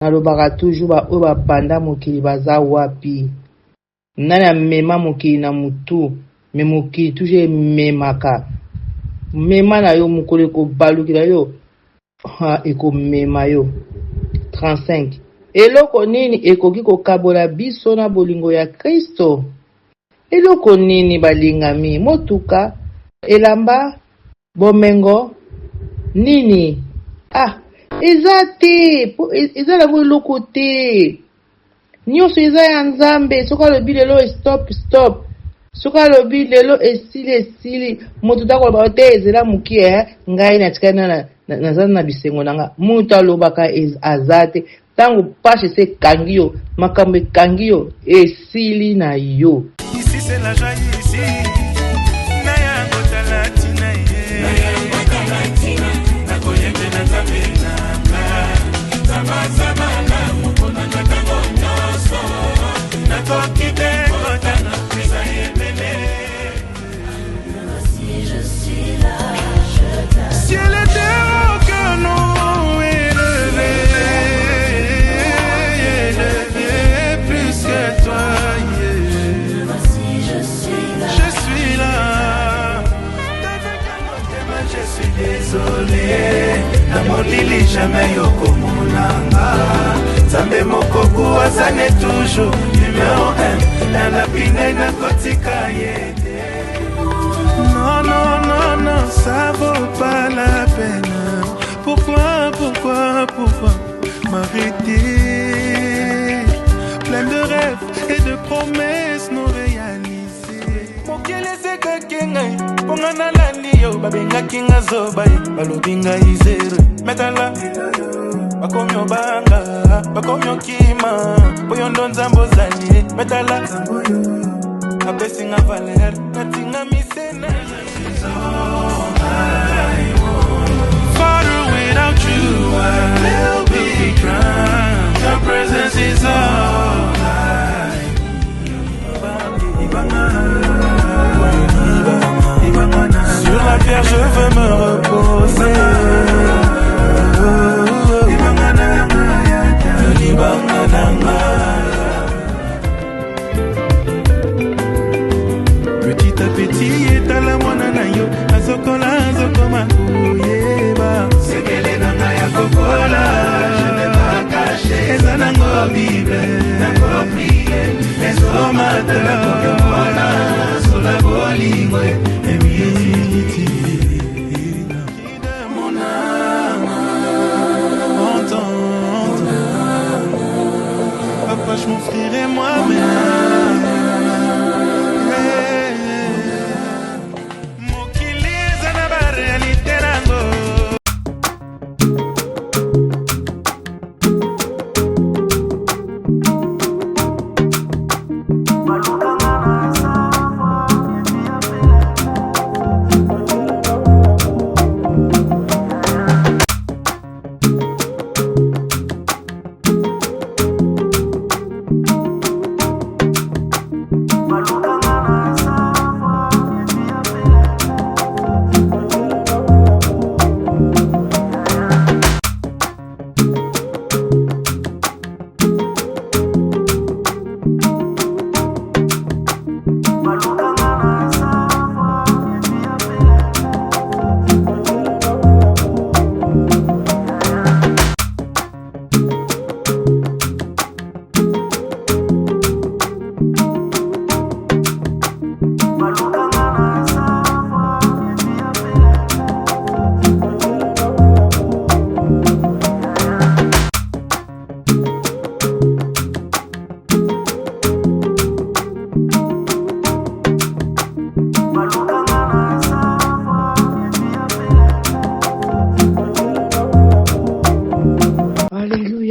nalobaka toujours ba oyo bapanda mokili baza wapi. Nani amema mokili na mutu, me mokili toujours ememaka. Mema na yo mokolo ekobalukila yo, ekomema yo. 35. Eloko nini ekoki kokabola biso na bolingo ya Kristo? Eloko nini balingami? Motuka, elamba, bomengo, nini? Eza te, eza la eloko te. Nyonso eza ya Nzambe. Soki alobi lelo stop. Soki alobi lelo esili. Moto takoloba te ezela mukie, ngai natikana naza na bisengo nanga. Moto alobaka aza te. Tango pashe se kangi yo, makambo ekangi yo, esili na yo. Ici c'est la joie ici. Nayango talatina ye. Nayango talatina. Nakoyembe na Nzambe nanga. Sama na mukona na tango nyoso. Nakokite kotana pesa yemene. Si je suis là, je t'aime. Si elle était au cœur nous élevé plus que toi. Désolé, namolili jamais yoko monanga. Zambe mokoku azane toujours numéro 1. Nana pine na kotika yete. Non, ça vaut pas la peine. Pourquoi m'arrêter? Plein de rêves et de promesses non réalisées. Pour qu'elle ait que kengai. Pongana landi yo babenga kinga zoba balobinga izere metala bakomyo banga bakomyo kima boyondo nzambo zali metala abesinga valer natinga misena. Father, without you I will be drowned. Your presence is all I need. Sur la pierre je veux me reposer. Petit à petit est à la monana yo. Azokola azokoma kuyeba. Sekele nanga ya kokola. Je n'ai pas caché. Ezanango bible. Nango prier. Ezomata la kokola. Sola bolingwe. Papa, je m'offrirai moi-même. Mokiliza na ba réalité nango.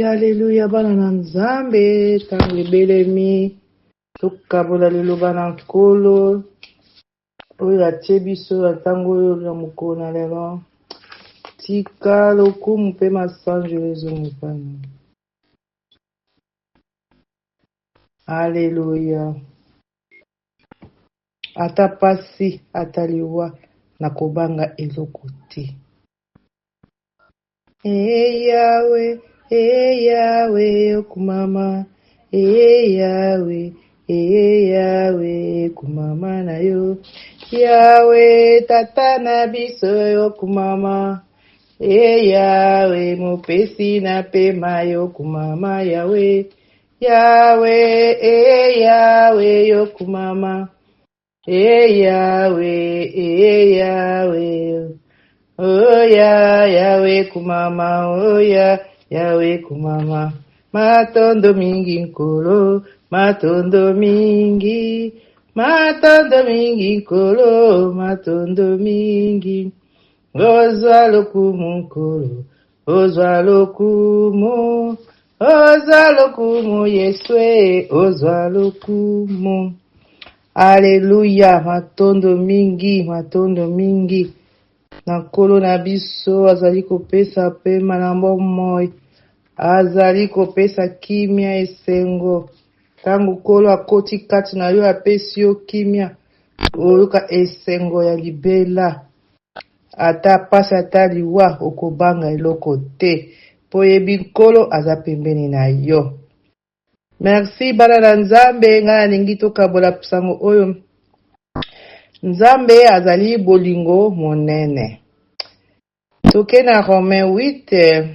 Alléluia, bana na Nzambe, tango ebelemi, tokabola lelo bana nkolo, oyo atie biso na tango oyo na mokolo na lelo. Tika lokumu mpe masanjo ezongopana. Alléluia. Ata pasi, ata liwa, na kobanga eloko te. Yahweh, Yahweh okumama, Yahweh, Yahweh kumama na yo, Yahweh tata na biso okumama, Yahweh mopesi na pema yo kumama Yahweh, Yahweh, Yahweh okumama, Yahweh, Yahweh. Oh ya, Yahweh kumama, oh ya, Yahweh kumama. Matondo mingi nkolo, matondo mingi, matondo mingi nkolo, matondo mingi. Ozwa lokumu nkolo, ozwa lokumu, ozwa lokumu Yeswe, ozwa lokumu. Hallelujah, matondo mingi, matondo mingi. Na kolo na biso azali kopesa pema na bomoi, azali kopesa kimia esengo. Tangu kolo akoti kati na yo apesi yo kimia, oluka esengo ya libela. Ata pasi ata liwa okobanga eloko te, po yebi kolo aza pembeni na yo. Merci bana na Nzambe, nga nalingi tokabola sango oyo. Nzambe azali bolingo monene. Toke na Romain 8,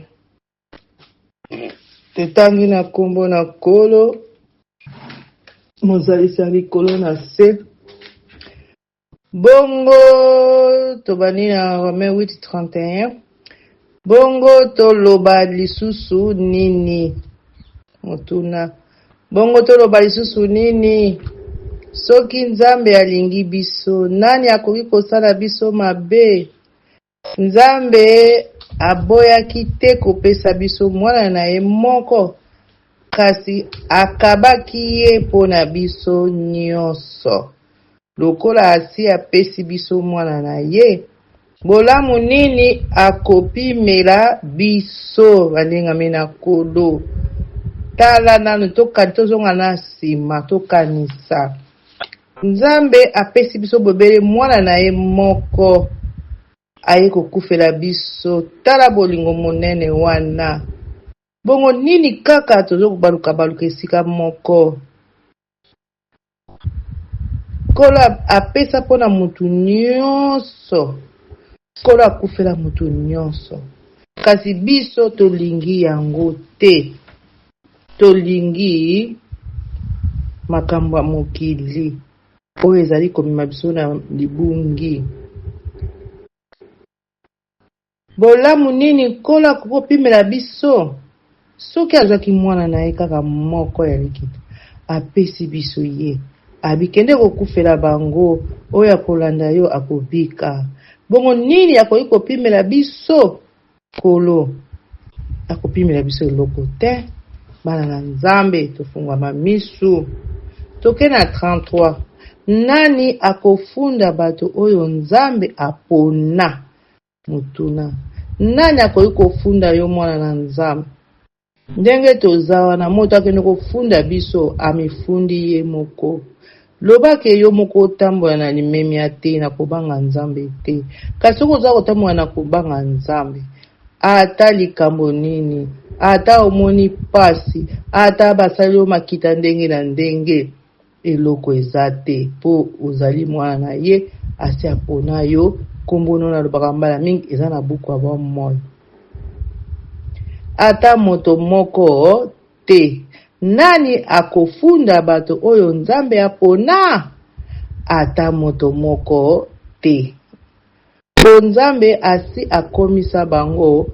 tetangi na kombo na kolo, mozali sali kolo na se. Bongo, tobani na Romain 8:31. Bongo toloba lisusu nini? Motuna. Bongo toloba lisusu nini? Soki Nzambe alingi biso, nani akoki kosala biso mabe? Nzambe aboyaki te kopesa biso mwana na ye moko, kasi akabaki ye mpona biso nyonso. Lokola asi apesi biso mwana na ye, bolamu nini akopimela biso balingami na kolo? Tala nanu tozonga na nsima tokanisa. Nzambe apesi biso bobele mwana na ye moko, aye kokufela biso. Tala bolingo monene wana. Bongo nini kaka tozokobaluka esika moko? Kolo apesa mpona mutu nyonso, kolo akufela mutu nyonso, kasi biso tolingi yango te. Tolingi makambo ya mokili oyo ezali komema biso na libungi. Bolamu nini kolo akopimela biso? Soki azwaki mwana na ye kaka moko ya likita, apesi biso ye, abikende kokufela bango oyo akolanda yo akobika. Bongo nini akoki kopimela biso? Kolo akopimela biso eloko te. Bana na Nzambe tofungwama misu. Toke na 33. Nani akofunda bato oyo Nzambe apona? Mutuna. Nani akoki kofunda yo mwana na Nzambe? Ndenge tozawa na moto akende kofunda biso, amifundi ye moko. Lobake yo moko otambola na limemi ya te na kobanga Nzambe te. Kasi okoza kotambola na kobanga Nzambe, ata likambo nini, ata omoni pasi, ata basali yo makita ndenge na ndenge, eloko eza te, po ozali mwana na ye, asi apona yo. Kombono na lobaka mbala mingi eza na buku ya bomoi. Ata moto moko te. Nani akofunda bato oyo Nzambe apona? Ata moto moko te. Po Nzambe asi akomisa bango,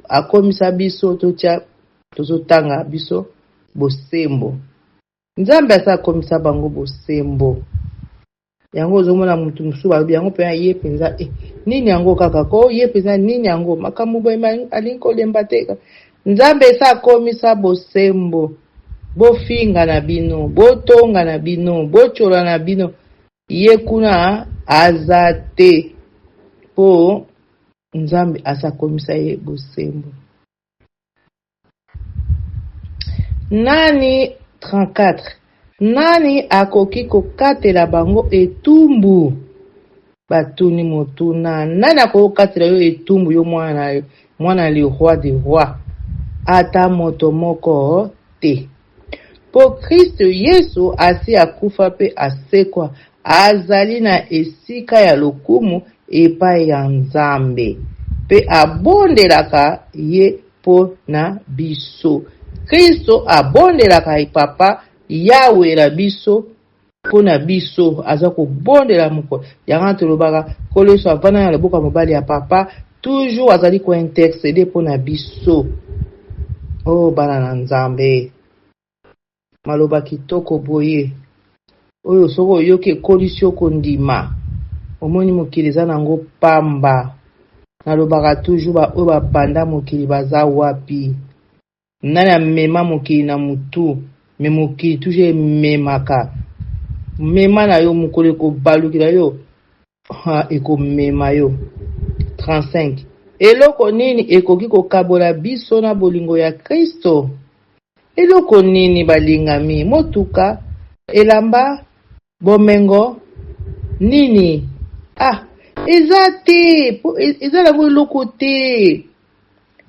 akomisa biso tozotanga biso bosembo. Nzambe asi akomisa bango bosembo. Yango ozomona mutu musu balobi yango pe ye penza nini yango kaka ko ye penza nini yango makambo boyema alinko lemba te. Nzambe asi akomisa bosembo. Bofinga na bino, botonga na bino, bochola na bino, ye kuna azate po Nzambe asakomisa ye bosembo. Nani 34. Nani akoki kokatela bango etumbu? Batuni motuna. Nani akoki kokatela yo etumbu yo mwana le roi des rois? ata moto moko te. Po Kristo Yesu asi akufa pe asekwa, azali na esika ya lokumu epai ya Nzambe, pe abondelaka ye po na biso. Kristo abondelaka papa Yawe na biso po na biso, aza kobondela moko. Yanga tolobaka koleso avana ya leboka mobali ya papa, toujours azali ko intercéder po na biso. Oh bana na Nzambe, maloba kitoko boye oyo soko oyoki ekolisi okondima, omoni mokili eza nango pamba. Nalobaka toujours oyo bapanda mokili baza wapi. Nani amema mokili na mutu, me mokili toujours ememaka. Mema na yo mokolo ekobalukila yo, ekomema yo. 35. Eloko nini ekoki kokabola biso na bolingo ya Kristo? Eloko nini balingami? Motuka, elamba, bomengo, nini? Eza te, eza la eloko te.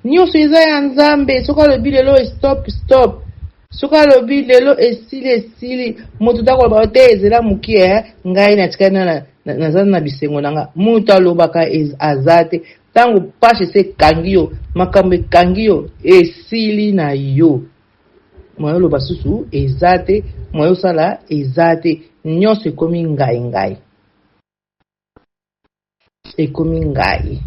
Nyonso eza ya Nzambe. Soka lobi lelo stop. Soka lobi lelo esili. Moto takola te ezela mukie, ngai na tikana nazana na bisengo nanga. Mutu alobaka azate. Tango pashe se kangio, makambe kangio, esili na yo. Mwayo loba susu ezate, mwayo sala ezate. Nyonso ekomi ngai. Ekomi ngai.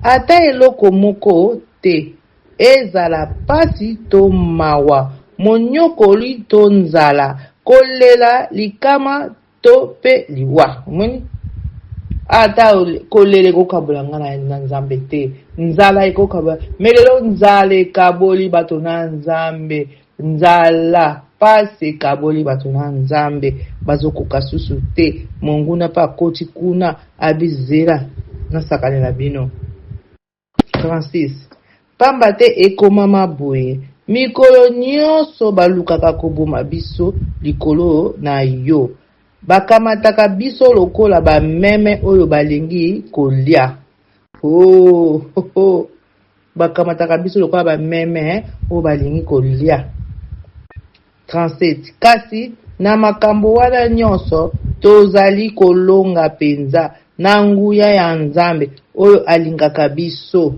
Ata eloko moko te, ezala pasi to mawa, monyokoli to nzala, kolela likama to pe liwa. Mweni? Ata kolele kokabola ngana na Nzambe te, nzala ekokabola. Melelo nzala ekaboli bato na Nzambe, nzala pasi ekaboli bato na Nzambe, bazokoka susu te, monguna pa koti kuna abizela na sakane na bino. 36. Pamba te ekomama boye, mikolo nyonso balukaka koboma biso likolo na yo. Bakamataka biso lokola bameme oyo balingi kolia. Bakamataka biso lokola bameme oyo balingi kolia. 37. Kasi na makambo wana nyonso tozali kolonga penza na nguya ya Nzambe oyo alingaka biso.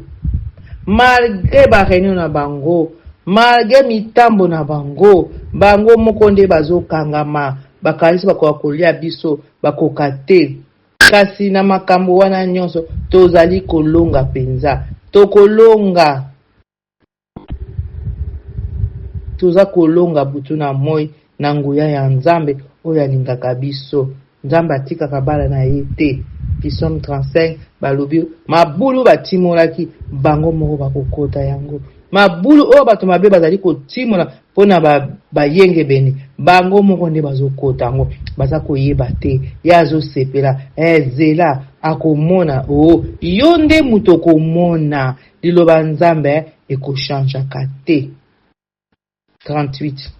Malgré barenyo na bango, malgré mitambo na bango, bango moko nde bazokangama, bakalisi bakoka kolia biso, bakoka te. Kasi na makambo wana nyonso tozali kolonga penza. Tokolonga. Toza kolonga butu na moi na nguya ya Nzambe oyo alingaka biso. Nzambe atikaka bala na ye te. Psalm 35 balobi mabulu batimolaki bango moko bakokota yango. Mabulu oyo bato mabe bazali kotimola pona bayenge beni, bango moko nde bazokota yango, baza koyeba te. Yazo sepela, zela akomona, yo nde muto komona, liloba Nzambe ekochangeaka te. 38.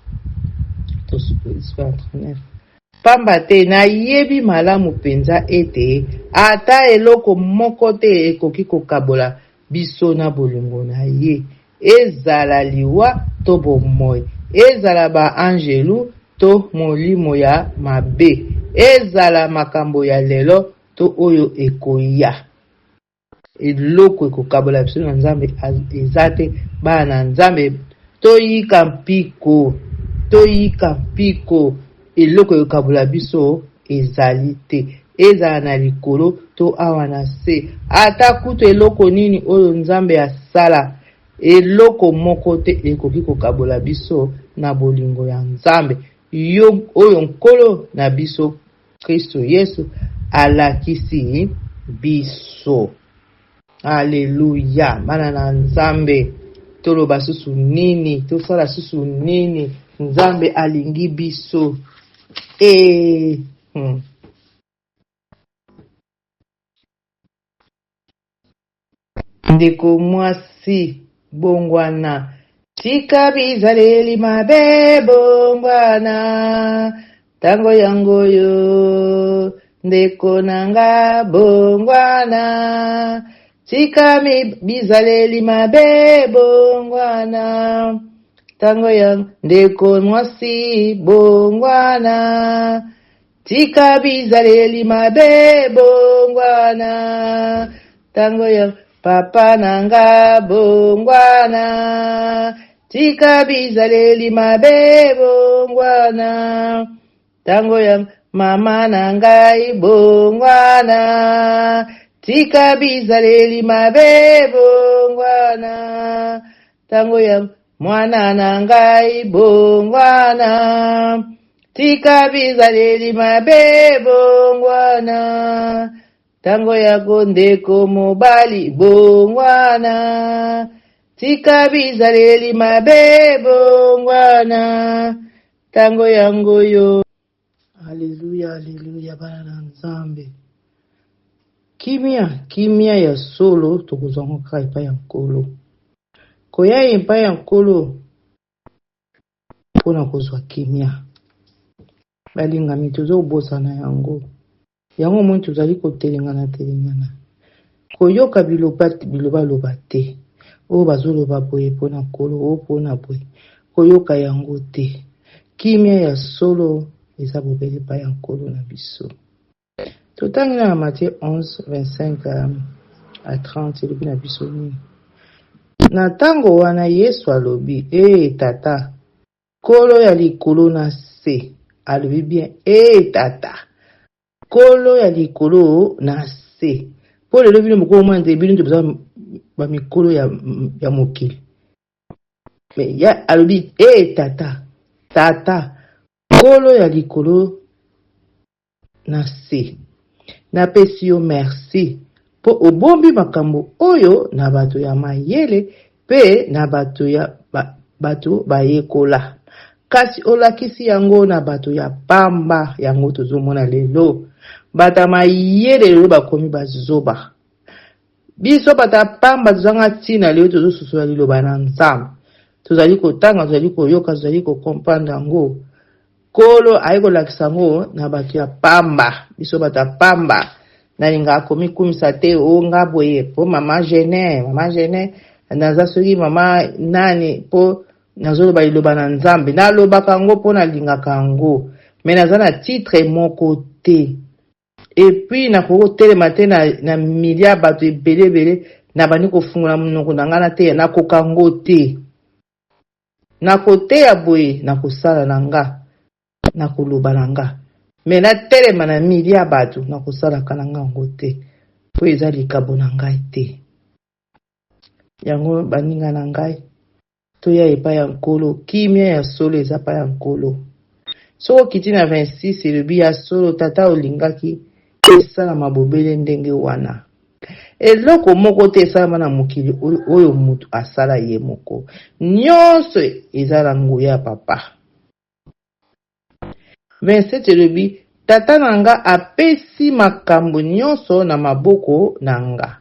Pamba te na yebi malamu penza ete ata eloko moko te ekoki kokabola biso na bolingo na ye, ezala liwa to bomoi, ezala ba angelu to molimo ya mabe, ezala makambo ya lelo to oyo ekoya. Eloko ekokabola biso na Nzambe eza te. Bana Nzambe toyika mpiko, eloko ekokabola biso ezali te, ezala na likolo to awa na se. Ata kutu eloko nini oyo Nzambe asala, eloko moko te ekoki kokabola biso na bolingo ya Nzambe yo oyo nkolo na biso Kristo Yesu alakisi biso. Alleluya. Bana na Nzambe, toloba susu nini, tosala susu nini, Nzambe alingi biso. Ndeko mwasi bongwana, tika bizaleli mabe bongwana, tango yango yo ndeko nanga bongwana, tika bizaleli mabe bongwana tango ya ndeko mwasi bongwana tika bizaleli mabe bongwana tango ya papa nanga bongwana tika bizaleli mabe bongwana tango ya mama nangai bongwana tika bizaleli mabe bongwana tango ya mwana nangai bongwana tika bizaleli mabe bongwana tango ya kondeko mobali bongwana tika bizaleli mabe bongwana tango ya ngoyo. Haleluya, haleluya bana na Nzambe. Kimia ya solo tokozongoka epai ya nkolo. Koya epai ya nkolo mpona kozwa kimia. Balingami tozobosana yango. Yango moni tozali kotelengana. Koyoka biloba te. Oyo bazoloba boye mpona nkolo, oyo mpona boye. Koyoka yango te. Kimia ya solo eza bobele epai ya nkolo na biso. Totangina na Matthieu 11:25 à 30 elobi na biso nini. Na tango wana Yesu alobi, tata, kolo ya likolo na se. Alobi bien, tata, kolo ya likolo na se. Po lelo bino mokolo mwande bino toza ba mikolo ya mokili. Me ya alobi, tata, kolo ya likolo na se. Napesi yo merci po obombi makambo oyo na bato ya mayele pe na bato ya bato bayekola. Kasi olakisi yango na bato ya pamba yango tozomona lelo. Bata mayele lelo bakomi bazoba. Biso bata pamba tozanga tina lelo tozosusola liloba na Nzambe. Tozali kotanga, tozali koyoka, tozali kokomprendre yango. Kolo ayikolakisa ngo na bato ya pamba. Biso bata pamba. Nalinga akomi kumisa te nga boye po mama gene naza soki mama nani po nazoloba liloba na Nzambe nalobaka ngo po nalingaka yango me naza na titre moko te. Et puis nakotelema te na milia bato ebele na bandi kofungola monoko na ngana te nakoka ngo te. Nakoteya boye nakosala na nga nakoloba na nga. Me na telema na milia bato nakosalaka na ngango te. Po eza likabo na ngai te. Yango baninga na ngai toya epai ya nkolo. Kimia ya solo eza pa ya nkolo. Soko kiti na 26 elobi ya solo tata olingaki esala mabobele ndenge wana. Eloko moko te esalama na mokili oyo mutu asala ye moko. Nyonso eza na nguya ya papa. 27 elobi tata nanga apesi makambo nyonso na maboko nanga.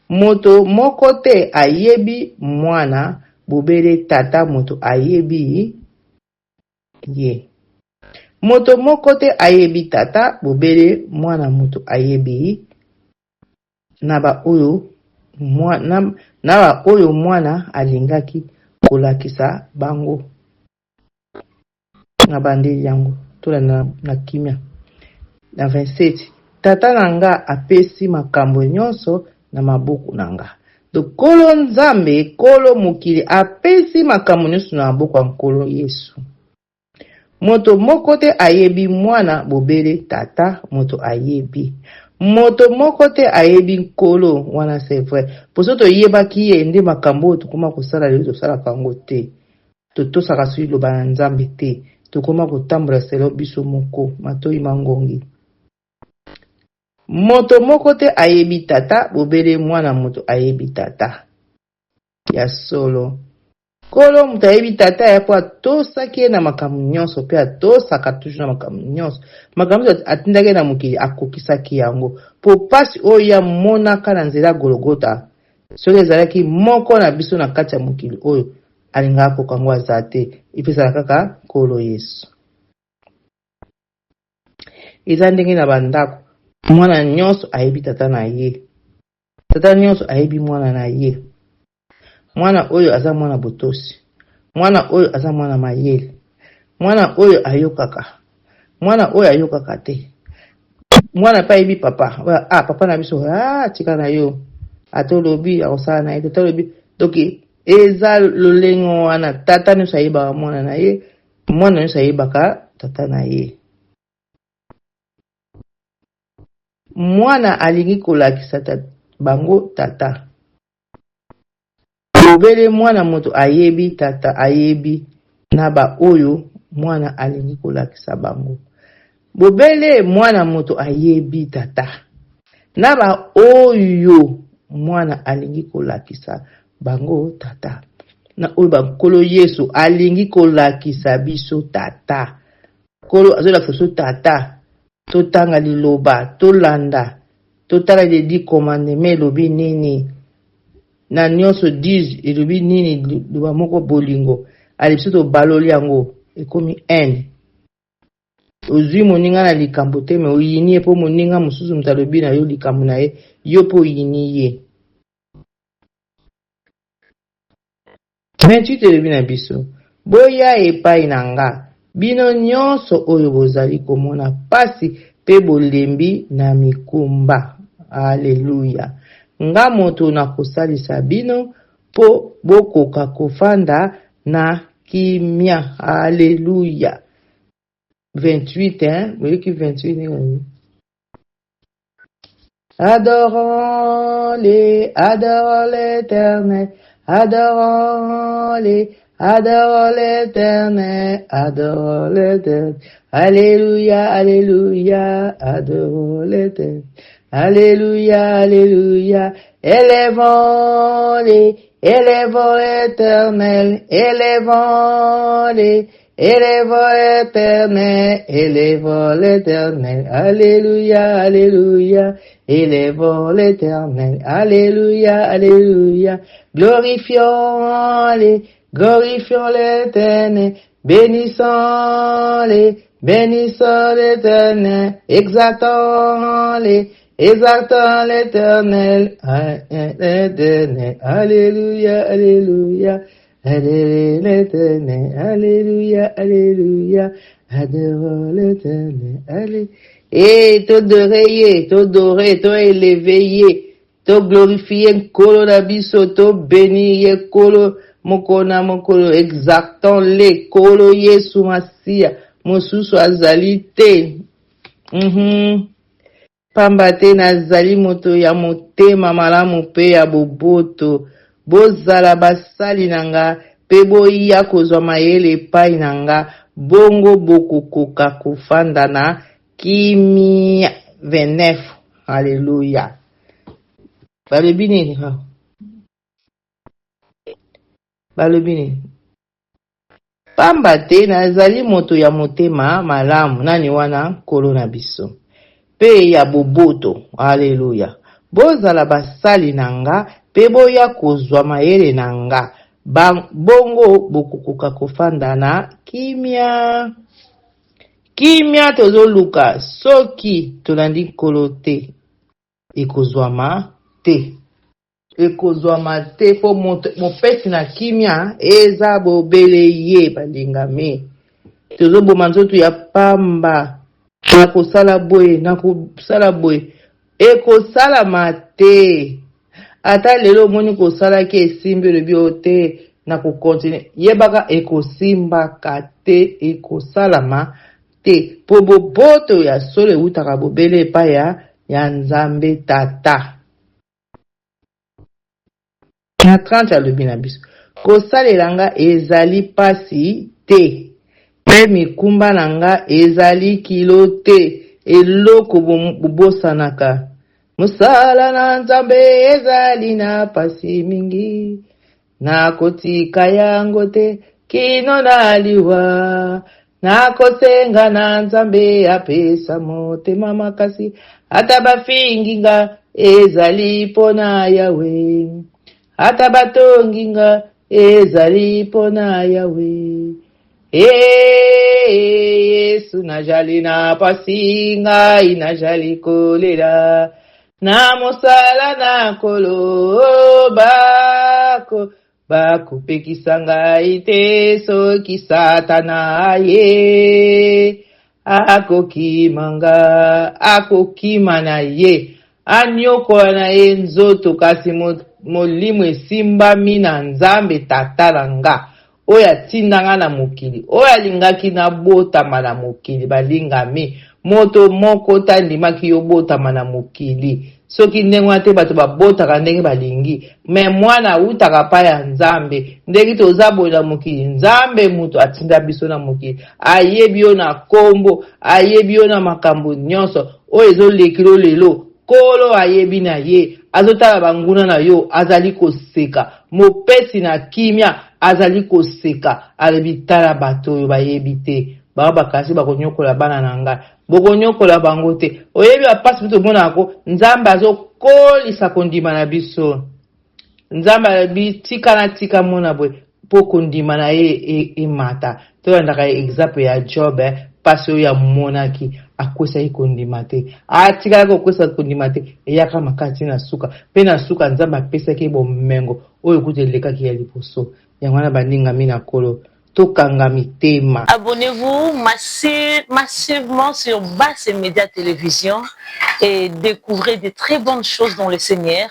Moto moko te ayebi mwana bobele tata moto ayebi ye. Moto moko te ayebi tata bobele mwana moto ayebi na ba oyo mwana alingaki kolakisa bango na bandeli yango. Tola na kimia na 27 tata nanga apesi makambo nyonso na maboko nanga. Do kolo Nzambe kolo mokili apesi makambo nyonso na maboko ya nkolo Yesu. Moto moko te ayebi mwana bobele tata moto ayebi. Moto moko te ayebi nkolo wana c'est vrai. Poso toyebaki ye nde makambo tokoma kosala lelo tosalaka yango te. Totosaka soki loba na Nzambe te. Tokoma kotambola selo biso moko matoi mangongi. Moto moko te ayebi tata bobele mwana moto ayebi tata ya solo. Kolo moto ayebi tata ya po atosaki na makambo nyonso pe atosaka toujours na makambo nyonso. Makambo atindaki na mokili akokisaki yango. Po pasi oyo ya monaka na nzela Golgota. Soki ezalaki moko na biso na kati ya mokili oyo alingaka kokango aza te. Ipesala kaka kolo Yesu. Eza ndenge na bandako. Mwana nyonso ayebi tata na ye. tata nyonso ayebi mwana na ye. Mwana oyo aza mwana botosi, mwana oyo aza mwana mayele, mwana oyo ayokaka, mwana oyo ayokaka te. Mwana pa yebi papa, papa na biso tika na yo atolobi akosala na ye te tolobi. Donc eza lolengo wana tata nyonso ayebaka mwana na ye, mwana nyonso ayebaka tata na ye. Mwana alingi kolakisa bango tata. Bobele mwana moto ayebi tata ayebi na ba oyo mwana alingi kolakisa bango. Bobele mwana moto ayebi tata na ba oyo mwana alingi kolakisa bango tata. Na oyo bakolo Yesu alingi kolakisa biso tata. Kolo azolakisa biso tata. Totanga liloba, tolanda, totala les 10 commandements lobi nini. Na nyonso 10 elobi nini loba moko bolingo. Alibiso to baloli yango ekomi ene. Ozwi moninga na likambo te me oyini ye po moninga mosusu mutalobi na yo likambo na ye yo po oyini ye. 28 elobi na biso. Boya epai na nga. Bino nyonso oyo bozali komona pasi pe bolembi na mikumba. Alleluya. Nga moto na kosalisa bino po bokoka kofanda na kimia. Alleluya. 28 Moyoki 28 Adorons-les, adorons l'Éternel, adorons-les. Adore l'Éternel, adore l'Éternel. Alléluia, alléluia, adore l'Éternel. Alléluia, alléluia. Élevons-les, élevons l'Éternel, élevons-les, élevons l'Éternel, élevons l'Éternel. Alléluia, alléluia. Élevons l'Éternel. Alléluia, alléluia. Glorifions-les. Glorifions l'Éternel, bénissons-les, bénissons l'Éternel, exaltons-les, exaltons l'Éternel, alléluia, alléluia, adorons l'Éternel, alléluia, alléluia, adorons l'Éternel, alléluia. Et t'adorer, t'élever, to glorifier kolo na biso, to bénir kolo mokona mokolo, exactant le kolo Yesu Masia mosusu azali te. Pamba te nazali moto ya motema malamu pe ya boboto. Bozala basali nanga pe boya kozwa mayele epai nanga, bongo bokokoka kofanda na kimia. 29. Alléluia. Balobi nini? Balobi nini? Pamba te nazali moto ya motema malamu, nani wana? Kolo na biso pe ya boboto. Alléluia. Bozala basali nanga pe boya kozwa mayele nanga, bongo bokokoka kofanda na kimia. Kimia tozoluka soki tolandi kolo te ekozwama te. Ekozwama te po mopesi na kimia eza bobele ye balingame. Tozoboma nzoto ya pamba na kosala boye, na kosala boye ekosalama te. Ata lelo moni kosalaki esimbi lobi o te na kokontine, yebaka ekosimbaka te, ekosalama te. Po boboto ya solo eutaka bobele epai ya Nzambe tata. Na 30 alobi na biso, kosalelanga ezali pasi te, pe mikumba nanga ezali kilo te, eloko bobosanaka. Mosala na Nzambe ezali na pasi mingi, na kotika yango te kino na liwa. Na kosenga na Nzambe apesa motema makasi, ata bafinginga ezali pona Yawe. Ata batonginga ezali pona Yawe. Yesu najali na pasi ngai najali kolela. na mosala na kolo bakopekisa ngai te soki satana ye akokima na ye anyokola na ye nzoto kasi molimo esimbami na Nzambe tata na nga oyo atindanga na mokili oyo alingaki nabotama na mokili balingami moto moko tandimaki yo botama na mokili soki ndenge wana te bato babotaka ndenge balingi me mwana awutaka pa ya Nzambe ndenge toza boye na mokili Nzambe moto atinda biso na mokili ayebi yo na kombo ayebi yo na makambo nyonso oyo ezolekilo lelo kolo ayebi na ye azotala banguna na yo azali koseka mopesi na kimia azali koseka alebi tala bato oyo bayebi te baba bakasi bakonyokola bana na nga bokonyokola bango te oyebi bapasi bito monako Nzambe azokolisa kondima na biso Nzambe alebi tika na tika mona boye po kondima na ye emata tolandaka exemple ya Job pasi oyo amonaki akwesaki kondima te atikalaki kokwesa kondima te eyaka makati na suka mpe na suka Nzambe apesaki bomengo oyo kuta elekaki ya liboso yango wana bandingami na kolo tokanga mitema. Abonnez-vous massivement sur Basse Média Télévision et découvrez de très bonnes choses dans le Seigneur.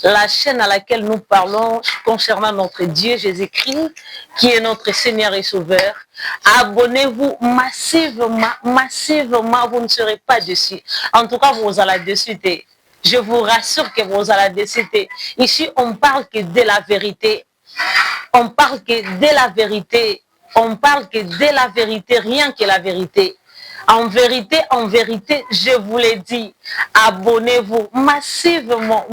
La chaîne à laquelle nous parlons concernant notre Dieu Jésus-Christ, qui est notre Seigneur et Sauveur. Abonnez-vous massivement, vous ne serez pas déçus. En tout cas, vous allez dessus. Je vous rassure que vous allez dessus. Ici, on parle que de la vérité. On parle que de la vérité. On parle que de la vérité, rien que la vérité. En vérité, je vous l'ai dit, abonnez-vous massivement,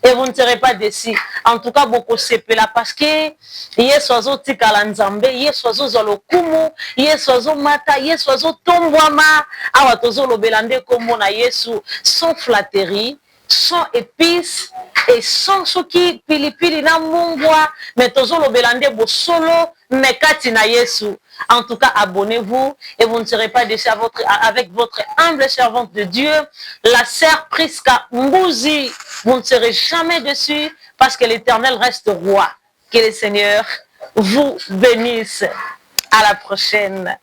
et vous ne serez pas déçus. En tout cas, beaucoup c'est là parce que yesozo tikala nzambe, yesozo zolokumu, yesozo mata, yesozo tombwama, awa tozo lobelande komo na Yesu, sans flatterie, sans épices et sans soki pilipili na mungwa, mais tozo lobelande bo solo mekati na Yesu. En tout cas, abonnez-vous et vous ne serez pas déçus avec votre humble servante de Dieu, la sœur Priska Mbouzi. Vous ne serez jamais déçus parce que l'Éternel reste roi. Que le Seigneur vous bénisse. À la prochaine.